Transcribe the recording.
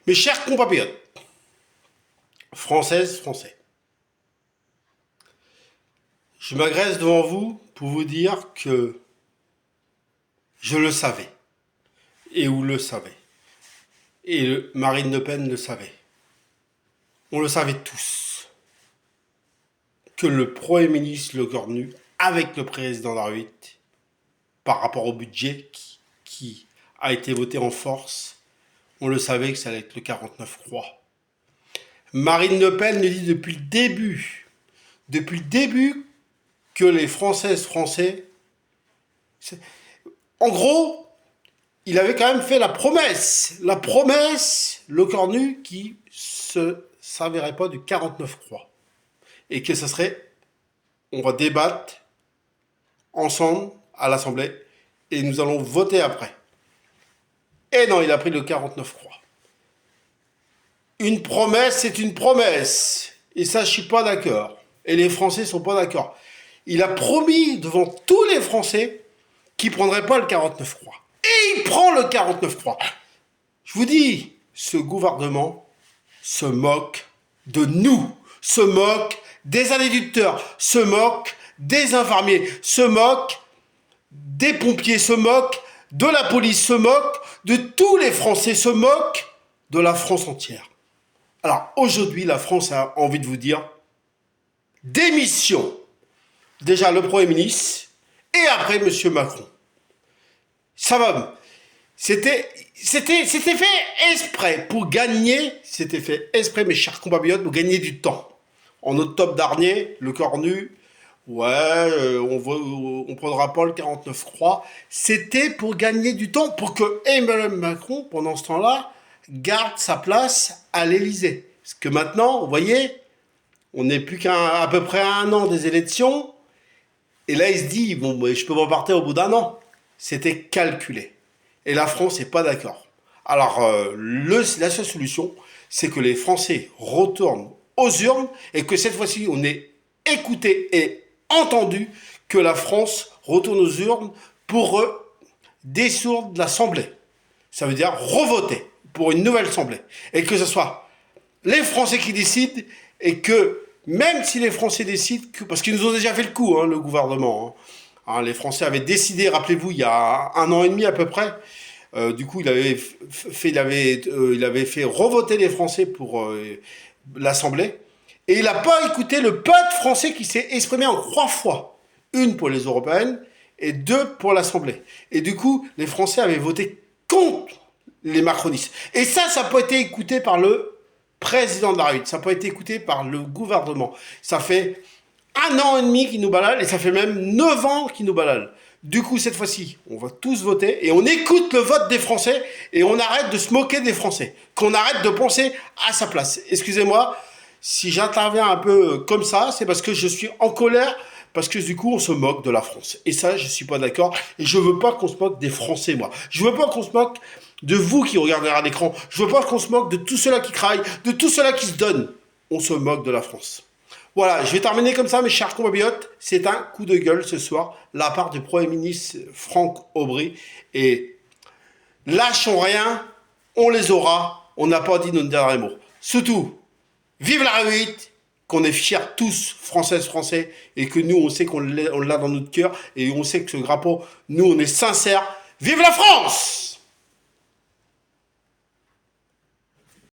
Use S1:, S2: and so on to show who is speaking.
S1: Mes chers compatriotes, françaises, français, je m'agresse devant vous pour vous dire que je le savais, et vous le savez, et Marine Le Pen le savait. On le savait tous, que le Premier ministre Le Cornu, avec le président de la République, par rapport au budget qui a été voté en force, on le savait que ça allait être le 49-3. Marine Le Pen le dit depuis le début que les Françaises, Français... En gros, il avait quand même fait la promesse, Le Cornu, qui se s'avérait pas du 49-3. Et que ça serait, on va débattre ensemble à l'Assemblée et nous allons voter après. Et non, il a pris le 49-3. Une promesse, c'est une promesse. Et ça, je suis pas d'accord. Et les Français sont pas d'accord. Il a promis devant tous les Français qu'il prendrait pas le 49-3. Et il prend le 49-3. Je vous dis, ce gouvernement se moque de nous, se moque des agriculteurs, se moque des infirmiers, se moque des pompiers, se moque de la police, se moque de tous les Français, se moque de la France entière. Alors aujourd'hui, la France a envie de vous dire démission. Déjà le Premier ministre et après M. Macron. Ça va. C'était fait exprès pour gagner, c'était fait exprès, mes chers compatriotes, pour gagner du temps. En octobre dernier, Le Cornu, on prendra pas le 49-3. C'était pour gagner du temps, pour que Emmanuel Macron, pendant ce temps-là, garde sa place à l'Élysée. Parce que maintenant, vous voyez, on n'est plus qu'à peu près à 1 an des élections. Et là, il se dit, bon, je peux repartir au bout d'1 an. C'était calculé. Et la France n'est pas d'accord. Alors, la seule solution, c'est que les Français retournent aux urnes et que cette fois-ci, on ait écouté et entendu que la France retourne aux urnes pour dissoudre l'Assemblée. Ça veut dire revoter pour une nouvelle Assemblée. Et que ce soit les Français qui décident et que, même si les Français décident, parce qu'ils nous ont déjà fait le coup, le gouvernement, les Français avaient décidé, rappelez-vous, il y a 1 an et demi à peu près, du coup, il avait fait revoter les Français pour l'Assemblée. Et il n'a pas écouté le peuple français qui s'est exprimé en 3 fois. 1 pour les européennes et 2 pour l'Assemblée. Et du coup, les Français avaient voté contre les macronistes. Et ça n'a pas été écouté par le président de la République. Ça n'a pas été écouté par le gouvernement. Ça fait 1 an et demi qu'ils nous baladent et ça fait même 9 ans qu'ils nous baladent. Du coup, cette fois-ci, on va tous voter et on écoute le vote des Français et on arrête de se moquer des Français. Qu'on arrête de penser à sa place. Excusez-moi, si j'interviens un peu comme ça, c'est parce que je suis en colère, parce que du coup, on se moque de la France. Et ça, je suis pas d'accord. Et je veux pas qu'on se moque des Français, moi. Je veux pas qu'on se moque de vous qui regardez à l'écran. Je veux pas qu'on se moque de tous ceux-là qui travaillent, de tous ceux-là qui se donnent. On se moque de la France. Voilà, je vais terminer comme ça, mes chers compatriotes. C'est un coup de gueule ce soir, de la part du Premier ministre Franck Aubry. Et lâchons rien, on les aura. On n'a pas dit notre dernier mot. Surtout, vive la République, qu'on est fiers tous, Françaises, Français, et que nous, on sait qu'on l'a dans notre cœur, et on sait que ce drapeau, nous, on est sincères. Vive la France!